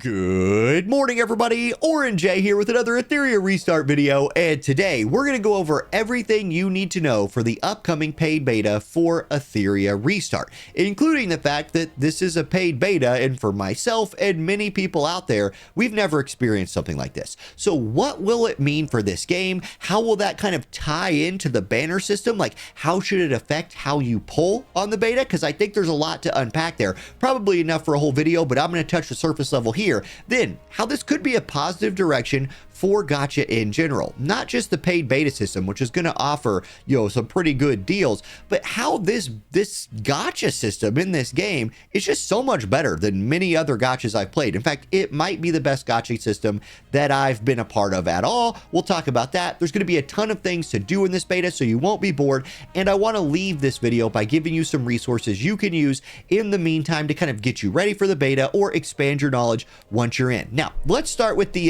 Good morning, everybody. Orange J here with another Etheria restart video, and today we're going to go over everything you need to know for the upcoming paid beta for Etheria restart, including the fact that this is a paid beta, and for myself and many people out there, we've never experienced something like this. So what will it mean for this game? How will that kind of tie into the banner system? Like, how should it affect how you pull on the beta? Because I think there's a lot to unpack there. Probably enough for a whole video, but I'm going to touch the surface level here. Then how this could be a positive direction for Gacha in general, not just the paid beta system, which is going to offer, some pretty good deals, but how this Gacha system in this game is just so much better than many other Gachas I've played. In fact, it might be the best Gacha system that I've been a part of at all. We'll talk about that. There's going to be a ton of things to do in this beta, so you won't be bored. And I want to leave this video by giving you some resources you can use in the meantime to kind of get you ready for the beta or expand your knowledge once you're in. Now, let's start with the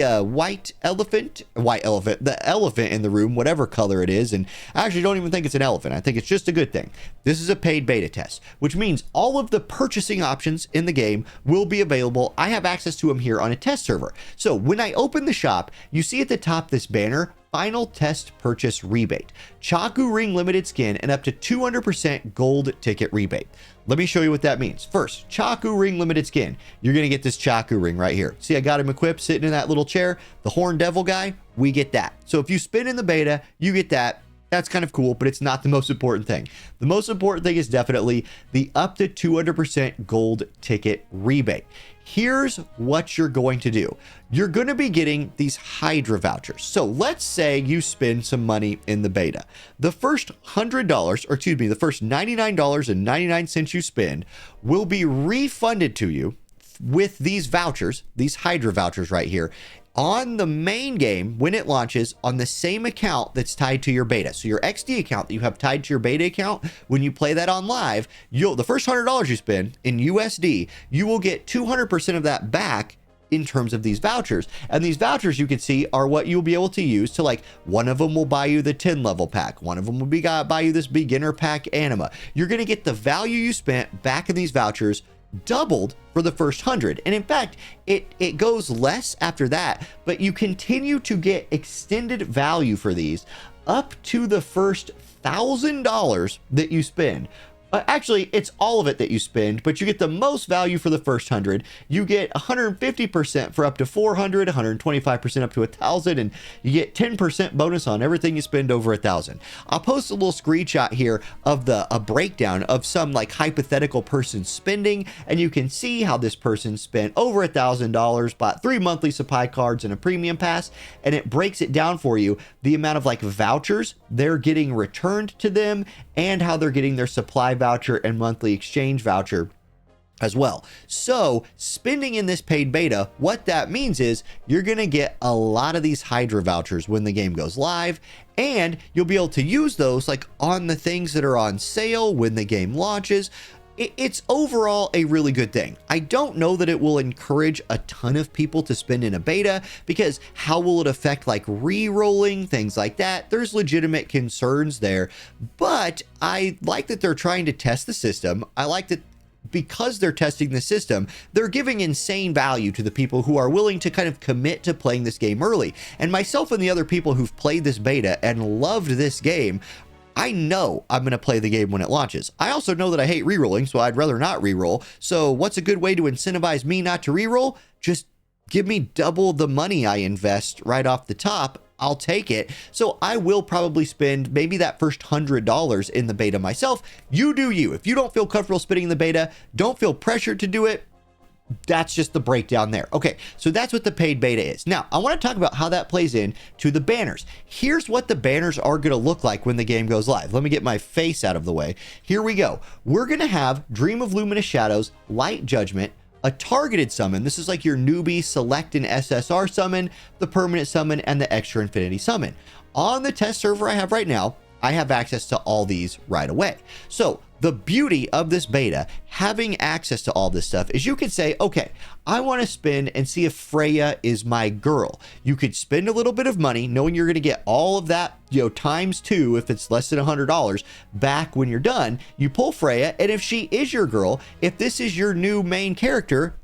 the elephant in the room, whatever color it is. And I actually don't even think it's an elephant. I think it's just a good thing. This is a paid beta test, which means all of the purchasing options in the game will be available. I have access to them here on a test server. So when I open the shop, you see at the top this banner, Final Test Purchase Rebate, Chaku Ring Limited Skin, and up to 200% gold ticket rebate. Let me show you what that means. First, Chaku Ring Limited Skin. You're going to get this Chaku Ring right here. See, I got him equipped sitting in that little chair. The Horn Devil guy, we get that. So if you spin in the beta, you get that. That's kind of cool, but it's not the most important thing. The most important thing is definitely the up to 200% gold ticket rebate. Here's what you're going to do. You're going to be getting these Hydra vouchers. So let's say you spend some money in the beta. The first $100, or excuse me, the first $99.99 you spend will be refunded to you with these vouchers, these Hydra vouchers right here, on the main game when it launches on the same account that's tied to your beta. So your XD account that you have tied to your beta account, when you play that on live, the first $100 you spend in USD, you will get 200% of that back in terms of these vouchers. And these vouchers, you can see, are what you'll be able to use to, like, one of them will buy you the 10 level pack. One of them will buy you this beginner pack anima. You're going to get the value you spent back in these vouchers doubled for the first 100. And in fact, it goes less after that, but you continue to get extended value for these up to the first $1,000 that you spend. Actually, it's all of it that you spend, but you get the most value for the first 100. You get 150% for up to 400, 125% up to 1,000, and you get 10% bonus on everything you spend over 1,000. I'll post a little screenshot here of a breakdown of some like hypothetical person spending, and you can see how this person spent over $1,000, bought 3 monthly supply cards and a premium pass, and it breaks it down for you, the amount of like vouchers they're getting returned to them, and how they're getting their supply voucher and monthly exchange voucher as well. So spending in this paid beta, what that means is you're going to get a lot of these Hydra vouchers when the game goes live, and you'll be able to use those like on the things that are on sale when the game launches. It's overall a really good thing. I don't know that it will encourage a ton of people to spend in a beta, because how will it affect like re-rolling, things like that? There's legitimate concerns there, but I like that they're trying to test the system. I like that because they're testing the system, they're giving insane value to the people who are willing to kind of commit to playing this game early. And myself and the other people who've played this beta and loved this game, I know I'm going to play the game when it launches. I also know that I hate rerolling, so I'd rather not reroll. So what's a good way to incentivize me not to reroll? Just give me double the money I invest right off the top. I'll take it. So I will probably spend maybe that first $100 in the beta myself. You do you. If you don't feel comfortable spending in the beta, don't feel pressured to do it. That's just the breakdown there. Okay, so that's what the paid beta is. Now, I want to talk about how that plays in to the banners. Here's what the banners are going to look like when the game goes live. Let me get my face out of the way. Here we go. We're going to have Dream of Luminous Shadows, Light Judgment, a targeted summon. This is like your newbie select an SSR summon, the permanent summon, and the extra infinity summon. On the test server I have right now, I have access to all these right away. So the beauty of this beta, having access to all this stuff, is you could say, okay, I want to spend and see if Freya is my girl. You could spend a little bit of money knowing you're going to get all of that, times 2 if it's less than $100 back when you're done. You pull Freya, and if she is your girl, if this is your new main character,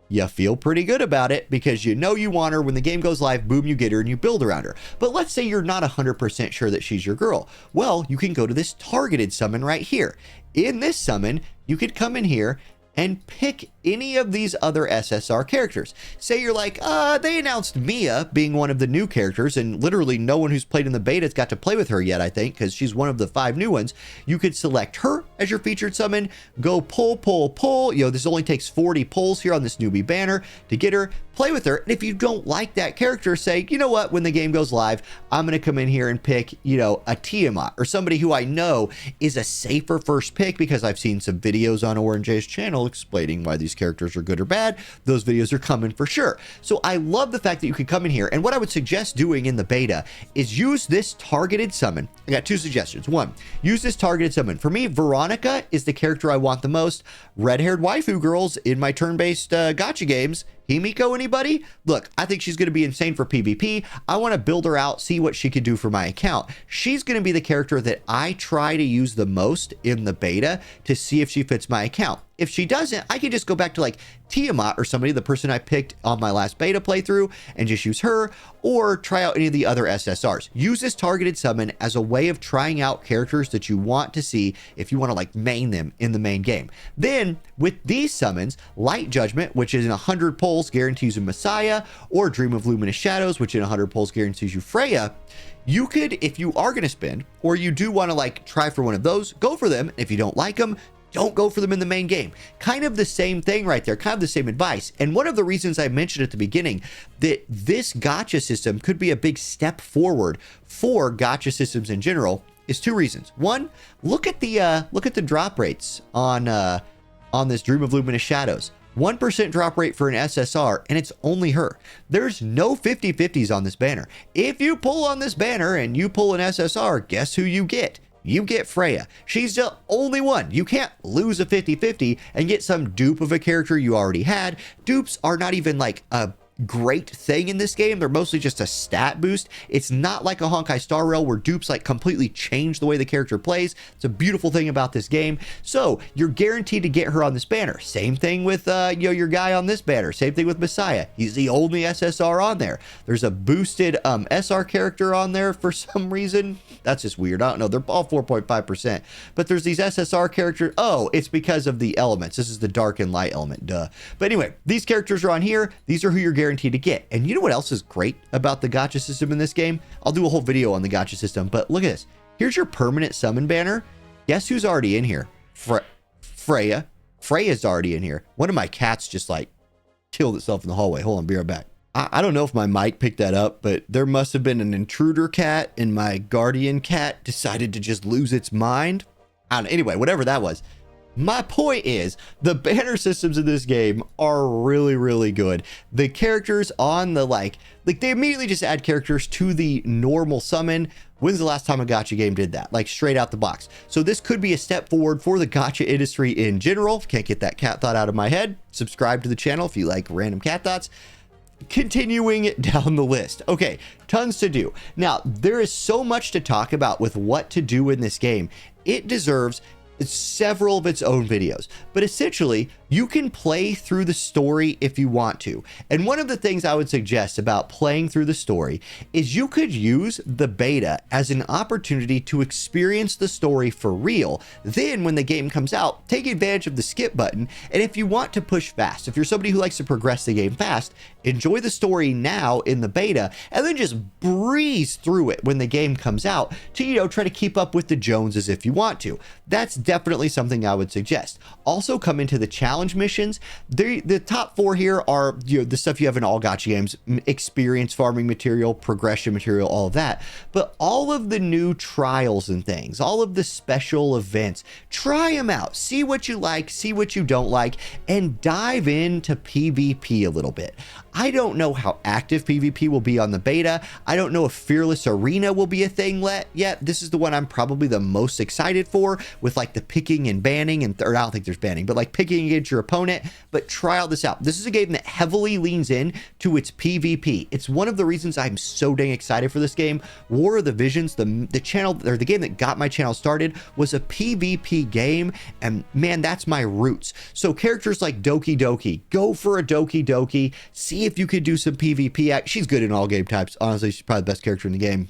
you feel pretty good about it because you know you want her. When the game goes live, boom, you get her and you build around her. But let's say you're not 100% sure that she's your girl. Well, you can go to this targeted summon right here. In this summon, you could come in here and pick any of these other SSR characters. Say you're like, they announced Mia being one of the new characters, and literally no one who's played in the beta has got to play with her yet, I think, because she's one of the 5 new ones. You could select her as your featured summon, go pull. You know, this only takes 40 pulls here on this newbie banner to get her, play with her. And if you don't like that character, say, you know what, when the game goes live, I'm going to come in here and pick, you know, a Tiamat or somebody who I know is a safer first pick because I've seen some videos on Orange's channel explaining why these characters are good or bad. Those videos are coming for sure. So I love the fact that you can come in here, and what I would suggest doing in the beta is use this targeted summon. I got 2 suggestions. 1, use this targeted summon. For me, Veronica is the character I want the most. Red-haired waifu girls in my turn-based gacha games. Himiko, anybody? Look, I think she's going to be insane for PvP. I want to build her out, see what she can do for my account. She's going to be the character that I try to use the most in the beta to see if she fits my account. If she doesn't, I can just go back to like Tiamat or somebody, the person I picked on my last beta playthrough, and just use her, or try out any of the other SSRs. Use this targeted summon as a way of trying out characters that you want to see if you want to like main them in the main game. Then with these summons, Light Judgment, which is in 100 pulls guarantees you Messiah, or Dream of Luminous Shadows, which in 100 pulls guarantees you Freya. You could, if you are going to spend, or you do want to like try for one of those, go for them. If you don't like them, don't go for them in the main game. Kind of the same thing right there, kind of the same advice. And one of the reasons I mentioned at the beginning that this gacha system could be a big step forward for gacha systems in general is 2 reasons. 1, look at the drop rates on this Dream of Luminous Shadows. 1% drop rate for an SSR, and it's only her. There's no 50-50s on this banner. If you pull on this banner and you pull an SSR, guess who you get? You get Freya. She's the only one. You can't lose a 50-50 and get some dupe of a character you already had. Dupes are not even like a great thing in this game. They're mostly just a stat boost. It's not like a Honkai Star Rail where dupes like completely change the way the character plays. It's a beautiful thing about this game. So you're guaranteed to get her on this banner. Same thing with your guy on this banner. Same thing with Messiah. He's the only SSR on there. There's a boosted SR character on there for some reason. That's just weird. I don't know. They're all 4.5%. But there's these SSR characters. Oh, it's because of the elements. This is the dark and light element. Duh. But anyway, these characters are on here. These are who you're guaranteed to get. And you know what else is great about the gacha system in this game? I'll do a whole video on the gacha system, but look at this. Here's your permanent summon banner. Guess who's already in here? Freya. Freya's already in here. One of my cats just like killed itself in the hallway. Hold on, be right back. I don't know if my mic picked that up, but there must have been an intruder cat, and my guardian cat decided to just lose its mind. I don't know. Anyway, whatever that was. My point is, the banner systems in this game are really, really good. The characters on the like they immediately just add characters to the normal summon. When's the last time a gacha game did that? Like straight out the box. So this could be a step forward for the gacha industry in general. Can't get that cat thought out of my head. Subscribe to the channel if you like random cat thoughts. Continuing down the list. Okay, tons to do. Now, there is so much to talk about with what to do in this game. It deserves several of its own videos, but essentially you can play through the story if you want to. And one of the things I would suggest about playing through the story is you could use the beta as an opportunity to experience the story for real. Then when the game comes out, take advantage of the skip button. And if you want to push fast, if you're somebody who likes to progress the game fast, enjoy the story now in the beta and then just breeze through it when the game comes out to, you know, try to keep up with the Joneses if you want to. That's definitely something I would suggest. Also come into the challenge missions. The top 4 here are, you know, the stuff you have in all gacha games: experience farming material, progression material, all of that. But all of the new trials and things, all of the special events, try them out. See what you like, see what you don't like, and dive into PvP a little bit. I don't know how active PvP will be on the beta. I don't know if Fearless Arena will be a thing yet. This is the one I'm probably the most excited for, with like the the picking and banning, or I don't think there's banning, but like picking against your opponent. But try all this out. This is a game that heavily leans in to its PvP. It's one of the reasons I'm so dang excited for this game. War of the Visions, the channel, or the game that got my channel started, was a PvP game, and man, that's my roots. So characters like Doki Doki, go for a Doki Doki, see if you could do some PvP. She's good in all game types. Honestly, she's probably the best character in the game.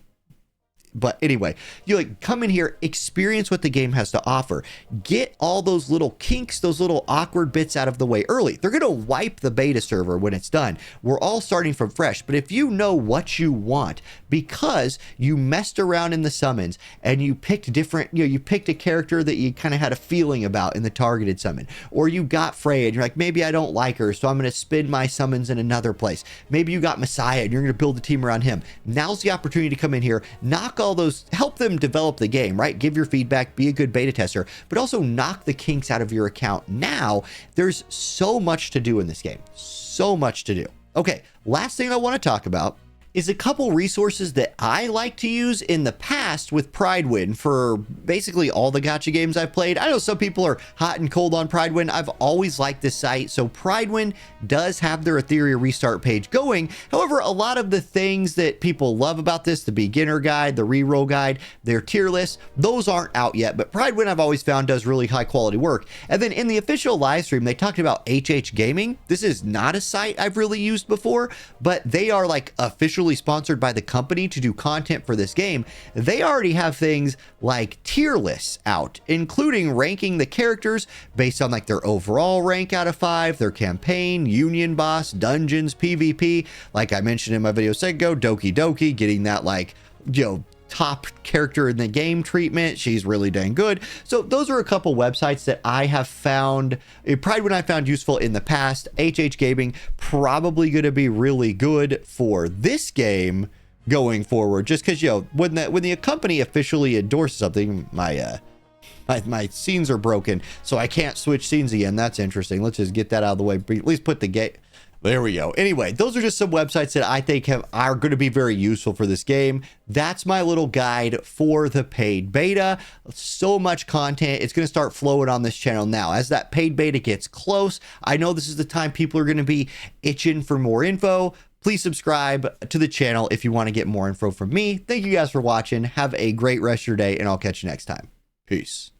But anyway, you like come in here, experience what the game has to offer, get all those little kinks, those little awkward bits out of the way early. They're going to wipe the beta server when it's done. We're all starting from fresh. But if you know what you want, because you messed around in the summons and you picked different, you picked a character that you kind of had a feeling about in the targeted summon, or you got Freya and you're like, maybe I don't like her, so I'm going to spin my summons in another place. Maybe you got Messiah and you're going to build a team around him. Now's the opportunity to come in here, knock all those, help them develop the game, right? Give your feedback, be a good beta tester, but also knock the kinks out of your account. Now there's so much to do in this game, so much to do. Okay, last thing I want to talk about is a couple resources that I like to use in the past with Pridewin for basically all the gacha games I've played. I know some people are hot and cold on Pridewin. I've always liked this site. So Pridewin does have their Etheria restart page going. However, a lot of the things that people love about this, the beginner guide, the reroll guide, their tier lists, those aren't out yet. But Pridewin I've always found does really high quality work. And then in the official live stream, they talked about HH Gaming. This is not a site I've really used before, but they are like officially sponsored by the company to do content for this game. They already have things like tier lists out, including ranking the characters based on like their overall rank out of 5, their campaign, union boss, dungeons, PvP. Like I mentioned in my video a second ago, Doki Doki getting that like, top character in the game treatment. She's really dang good. So those are a couple websites that I have found, Pridewin I found useful in the past. HH Gaming probably going to be really good for this game going forward, just because when the company officially endorses something, my scenes are broken, so I can't switch scenes again. That's interesting. Let's just get that out of the way. At least put the game. There we go. Anyway, those are just some websites that I think are going to be very useful for this game. That's my little guide for the paid beta. So much content. It's going to start flowing on this channel now. As that paid beta gets close, I know this is the time people are going to be itching for more info. Please subscribe to the channel if you want to get more info from me. Thank you guys for watching. Have a great rest of your day, and I'll catch you next time. Peace.